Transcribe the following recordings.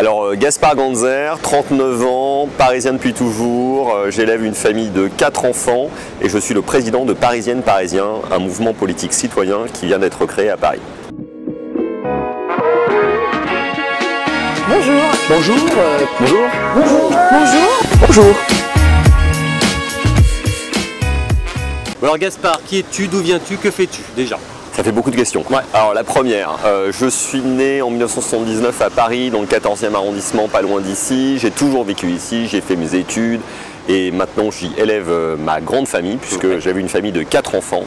Alors Gaspard Ganzer, 39 ans, parisien depuis toujours, j'élève une famille de 4 enfants et je suis le président de Parisiennes Parisiens, un mouvement politique citoyen qui vient d'être créé à Paris. Bonjour. Bonjour. Bonjour. Bonjour. Bonjour. Bonjour. Alors Gaspard, qui es-tu, d'où viens-tu, que fais-tu déjà? Ça fait beaucoup de questions. Ouais. Alors la première, je suis né en 1979 à Paris, dans le 14e arrondissement, pas loin d'ici. J'ai toujours vécu ici, j'ai fait mes études et maintenant j'y élève ma grande famille puisque j'avais une famille de 4 enfants.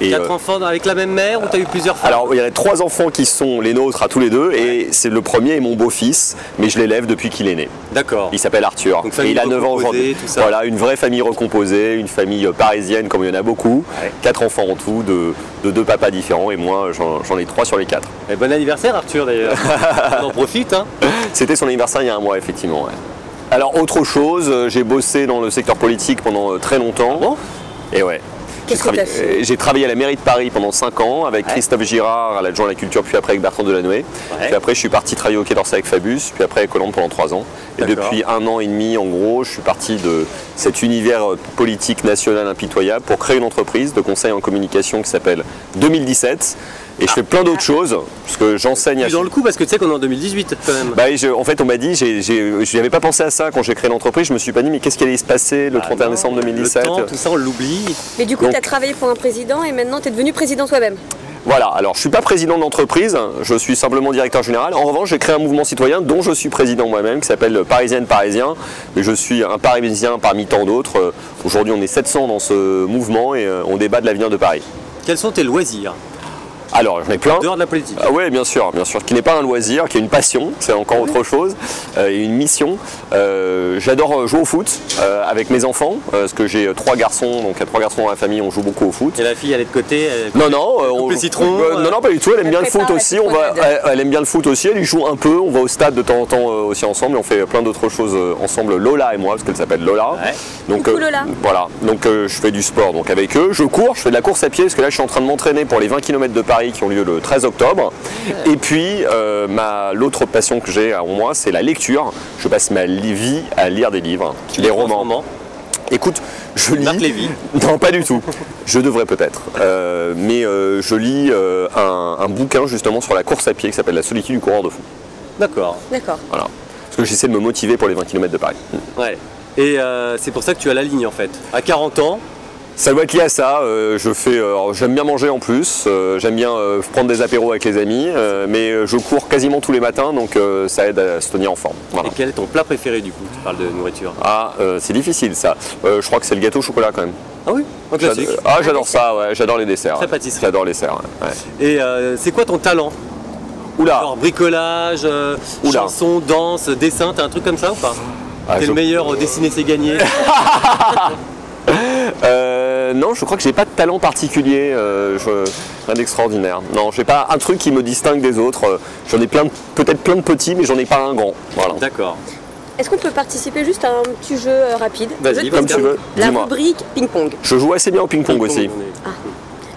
Et 4 enfants avec la même mère ou tu as eu plusieurs femmes? Alors il y en a 3 enfants qui sont les nôtres à tous les deux et c'est le premier est mon beau-fils, mais je l'élève depuis qu'il est né. D'accord. Il s'appelle Arthur. Donc, et il a 9 ans aujourd'hui. Voilà, une vraie famille recomposée, une famille parisienne comme il y en a beaucoup. Ouais. 4 enfants en tout, de 2 papas différents et moi j'en ai 3 sur les 4. Et bon anniversaire Arthur d'ailleurs. On en profite hein. C'était son anniversaire il y a un mois effectivement. Ouais. Alors autre chose, j'ai bossé dans le secteur politique pendant très longtemps. Bon. Et ouais. J'ai travaillé à la mairie de Paris pendant 5 ans avec Christophe Girard, l'adjoint à la culture, puis après avec Bertrand Delanoë. Puis après je suis parti travailler au Quai d'Orsay avec Fabius, puis après avec Hollande pendant 3 ans. Et depuis 1 an et demi en gros, je suis parti de cet univers politique national impitoyable pour créer une entreprise de conseil en communication qui s'appelle 2017. Et je fais plein d'autres choses, parce que j'enseigne à... dans le coup, parce que tu sais qu'on est en 2018 quand même. Bah, en fait, on m'a dit, je n'avais pas pensé à ça quand j'ai créé l'entreprise, je me suis pas dit, mais qu'est-ce qui allait se passer le 31 décembre 2017 ? Le temps, tout ça, on l'oublie. Mais du coup, tu as travaillé pour un président et maintenant tu es devenu président toi-même. Voilà, alors je ne suis pas président d'entreprise, je suis simplement directeur général. En revanche, j'ai créé un mouvement citoyen dont je suis président moi-même, qui s'appelle Parisiennes Parisiens. Mais je suis un Parisien parmi tant d'autres. Aujourd'hui, on est 700 dans ce mouvement et on débat de l'avenir de Paris. Quels sont tes loisirs ? Alors, j'en ai plein. Dehors de la politique. Oui, bien sûr, qui n'est pas un loisir, qui est une passion, c'est encore autre chose, et une mission. J'adore jouer au foot avec mes enfants, parce que j'ai 3 garçons, donc il y a 3 garçons dans la famille, on joue beaucoup au foot. Et la fille, elle est de côté Non, non, non, pas du tout, elle aime bien le foot aussi, elle aime bien le foot aussi, elle y joue un peu, on va au stade de temps en temps aussi ensemble, et on fait plein d'autres choses ensemble, Lola et moi, parce qu'elle s'appelle Lola. Ouais. Donc, Lola. Voilà, donc je fais du sport donc avec eux, je cours, je fais de la course à pied, parce que là je suis en train de m'entraîner pour les 20 km de Paris qui ont lieu le 13 octobre. Et puis l'autre passion que j'ai en moi, c'est la lecture. Je passe ma vie à lire des livres, des romans. Écoute, je lis... Marc Lévy. Non, pas du tout. Je devrais peut-être. Mais je lis un bouquin justement sur la course à pied qui s'appelle La solitude du coureur de fond. D'accord. D'accord. Voilà. Parce que j'essaie de me motiver pour les 20 km de Paris. Ouais. Et c'est pour ça que tu as la ligne en fait. À 40 ans. Ça doit être lié à ça, j'aime bien manger en plus, j'aime bien prendre des apéros avec les amis, mais je cours quasiment tous les matins, donc ça aide à se tenir en forme. Voilà. Et quel est ton plat préféré du coup? Tu parles de nourriture. Ah, c'est difficile ça. Je crois que c'est le gâteau au chocolat quand même. Ah oui, un classique. Ah, j'adore ça, ouais, j'adore les desserts. Très pâtisserie. J'adore les desserts, ouais. Et c'est quoi ton talent? Oula. Genre bricolage, chanson, danse, dessin, t'as un truc comme ça ou pas? T'es le meilleur, dessiner c'est gagner. Non, je crois que j'ai pas de talent particulier, rien d'extraordinaire. Non, j'ai pas un truc qui me distingue des autres. J'en ai peut-être plein de petits, mais j'en ai pas un grand. Voilà. D'accord. Est-ce qu'on peut participer juste à un petit jeu rapide? Vas-y, comme tu veux. La rubrique ping-pong. Je joue assez bien au ping-pong aussi. Ah.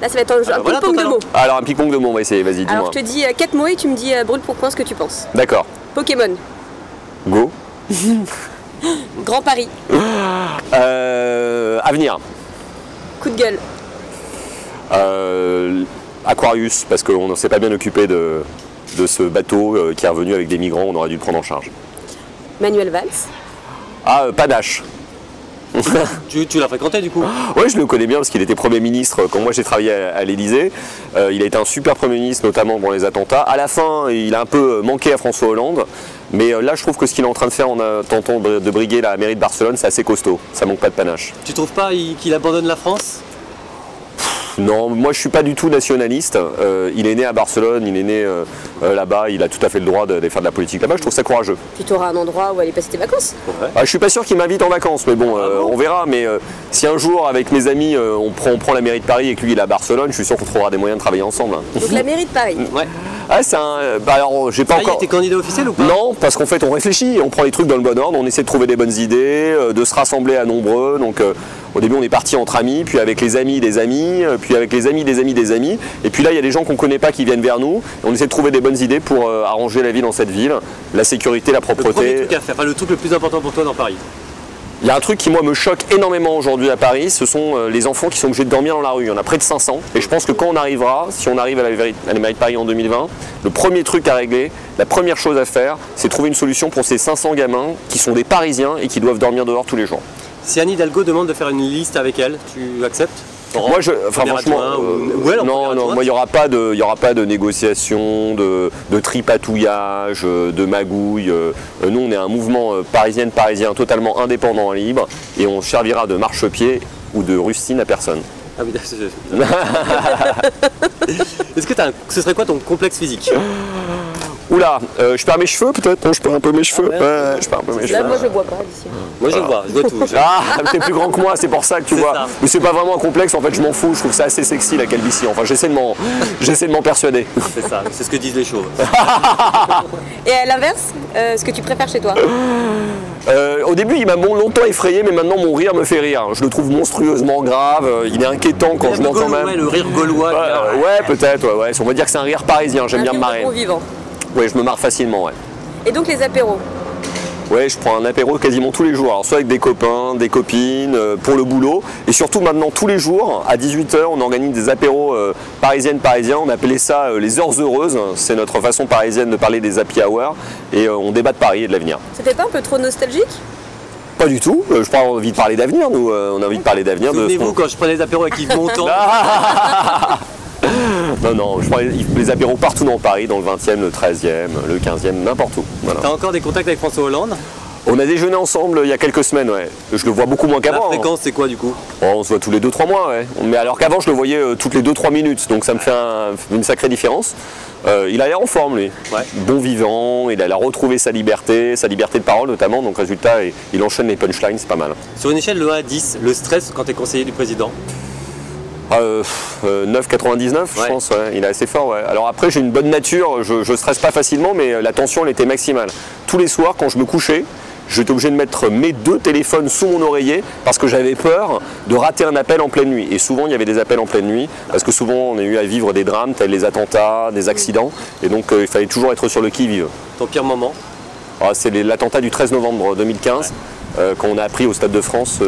Là, ça va être un ping-pong de mots. Alors, un ping-pong de mots, on va essayer, vas-y, dis-moi. Alors, je te dis 4 mots et tu me dis brûle pour point ce que tu penses. D'accord. Pokémon. Go. Grand Paris. Avenir. Coup de gueule. Aquarius, parce qu'on ne s'est pas bien occupé de ce bateau qui est revenu avec des migrants, on aurait dû le prendre en charge. Manuel Valls. Ah, Panache. Tu l'as fréquenté du coup? Oui, je le connais bien parce qu'il était Premier ministre quand moi j'ai travaillé à l'Élysée. Il a été un super Premier ministre, notamment pour les attentats. À la fin, il a un peu manqué à François Hollande. Mais là, je trouve que ce qu'il est en train de faire en tentant de briguer la mairie de Barcelone, c'est assez costaud. Ça manque pas de panache. Tu trouves pas qu'il abandonne la France? Non, moi je suis pas du tout nationaliste. Il est né à Barcelone, il est né là-bas, il a tout à fait le droit de faire de la politique là-bas. Je trouve ça courageux. Puis tu auras un endroit où aller passer tes vacances. Je suis pas sûr qu'il m'invite en vacances, mais bon, on verra. Mais si un jour, avec mes amis, on prend la mairie de Paris et que lui il est à Barcelone, je suis sûr qu'on trouvera des moyens de travailler ensemble. Donc la mairie de Paris. Ouais. Ah, c'est un... alors, j'ai pas encore... T'es candidat officiel ou pas? Non, parce qu'en fait, on réfléchit, on prend les trucs dans le bon ordre, on essaie de trouver des bonnes idées, de se rassembler à nombreux. Donc, au début, on est parti entre amis, puis avec les amis des amis, puis avec les amis des amis des amis. Et puis là, il y a des gens qu'on connaît pas qui viennent vers nous. On essaie de trouver des bonnes idées pour arranger la vie dans cette ville, la sécurité, la propreté. Le premier truc à faire, enfin, le truc le plus important pour toi dans Paris? Il y a un truc qui, moi, me choque énormément aujourd'hui à Paris, ce sont les enfants qui sont obligés de dormir dans la rue. Il y en a près de 500. Et je pense que quand on arrivera, si on arrive à la mairie de Paris en 2020, le premier truc à régler, la première chose à faire, c'est trouver une solution pour ces 500 gamins qui sont des Parisiens et qui doivent dormir dehors tous les jours. Si Anne Hidalgo demande de faire une liste avec elle, tu acceptes? Moi, franchement, non, moi, il n'y aura pas de négociation, de tripatouillage, de magouille. Nous, on est un mouvement parisien totalement indépendant et libre, et on servira de marchepied ou de rustine à personne. Ah oui, est-ce que ce serait quoi ton complexe physique? Oula, je perds mes cheveux peut-être? Non, je perds un peu mes cheveux. Ouais, je perds un peu mes cheveux. Là, moi je vois pas d'ici. Moi je vois tout. Ah, t'es plus grand que moi, c'est pour ça que tu vois. Ça. Mais c'est pas vraiment un complexe, en fait, je m'en fous. Je trouve ça assez sexy la calvitie. Enfin, j'essaie de m'en persuader. C'est ça, c'est ce que disent les chauves. Et à l'inverse, ce que tu préfères chez toi? Au début, il m'a longtemps effrayé, mais maintenant mon rire me fait rire. Je le trouve monstrueusement grave. Il est inquiétant quand je m'entends même. Ouais, le rire gaulois. Ouais, peut-être. Ouais. On va dire que c'est un rire parisien. J'aime bien me marrer. Vivant. Oui, je me marre facilement, ouais. Et donc les apéros? Ouais, je prends un apéro quasiment tous les jours, alors soit avec des copains, des copines, pour le boulot, et surtout maintenant tous les jours, à 18 h, on organise des apéros parisiens, on appelait ça les heures heureuses, c'est notre façon parisienne de parler des happy hours, et on débat de Paris et de l'avenir. C'était pas un peu trop nostalgique? Pas du tout, je pas envie de parler d'avenir, nous, on a envie de parler d'avenir. Souvenez-vous quand je prenais des apéros avec Yves Montand. Non, je prends les apéros partout dans Paris, dans le 20e, le 13e, le 15e, n'importe où. Voilà. T'as encore des contacts avec François Hollande? On a déjeuné ensemble il y a quelques semaines, ouais. Je le vois beaucoup moins qu'avant. La fréquence, c'est quoi du coup? On se voit tous les 2-3 mois, ouais. Mais alors qu'avant, je le voyais toutes les 2-3 minutes, donc ça me fait une sacrée différence. Il a l'air en forme, lui. Ouais. Bon vivant, il a retrouvé sa liberté de parole notamment, donc résultat, il enchaîne les punchlines, c'est pas mal. Sur une échelle de 1 à 10, le stress quand tu es conseiller du président? 9,99 je pense, ouais. Il est assez fort. Ouais. Alors après j'ai une bonne nature, je stresse pas facilement, mais la tension elle était maximale. Tous les soirs quand je me couchais, j'étais obligé de mettre mes 2 téléphones sous mon oreiller parce que j'avais peur de rater un appel en pleine nuit. Et souvent il y avait des appels en pleine nuit parce que souvent on a eu à vivre des drames, tels les attentats, des accidents, et donc il fallait toujours être sur le qui-vive. Ton pire moment? C'est l'attentat du 13 novembre 2015, quand on a appris au Stade de France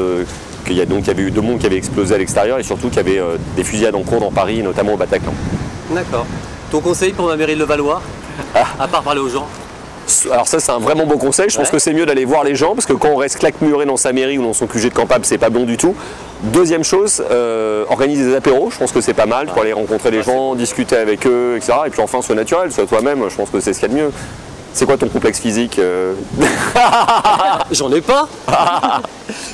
qu'il y avait eu 2 bombes qui avaient explosé à l'extérieur et surtout qu'il y avait des fusillades en cours dans Paris, notamment au Bataclan. D'accord. Ton conseil pour la mairie de Levallois, à part parler aux gens? Alors ça c'est un vraiment bon conseil, je pense que c'est mieux d'aller voir les gens parce que quand on reste claque-muré dans sa mairie ou dans son QG de campagne, c'est pas bon du tout. Deuxième chose, organiser des apéros, je pense que c'est pas mal pour aller rencontrer les gens, discuter avec eux, etc. Et puis enfin sois naturel, sois toi-même, je pense que c'est ce qu'il y a de mieux. C'est quoi ton complexe physique? J'en ai pas.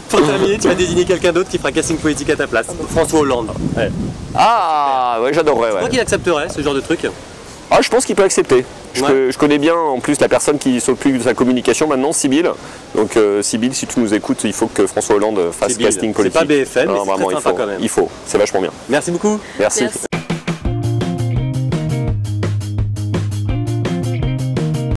Pour terminer, tu vas désigner quelqu'un d'autre qui fera casting politique à ta place. François Hollande. Ouais. Ah ouais, j'adorerais. Tu crois qu'il accepterait ce genre de truc? Ah, je pense qu'il peut accepter. Je connais bien en plus la personne qui s'occupe de sa communication maintenant, Sybille. Donc Sybille, si tu nous écoutes, il faut que François Hollande fasse casting politique. C'est pas BFM, mais c'est très sympa quand même. Il faut, c'est vachement bien. Merci beaucoup. Merci.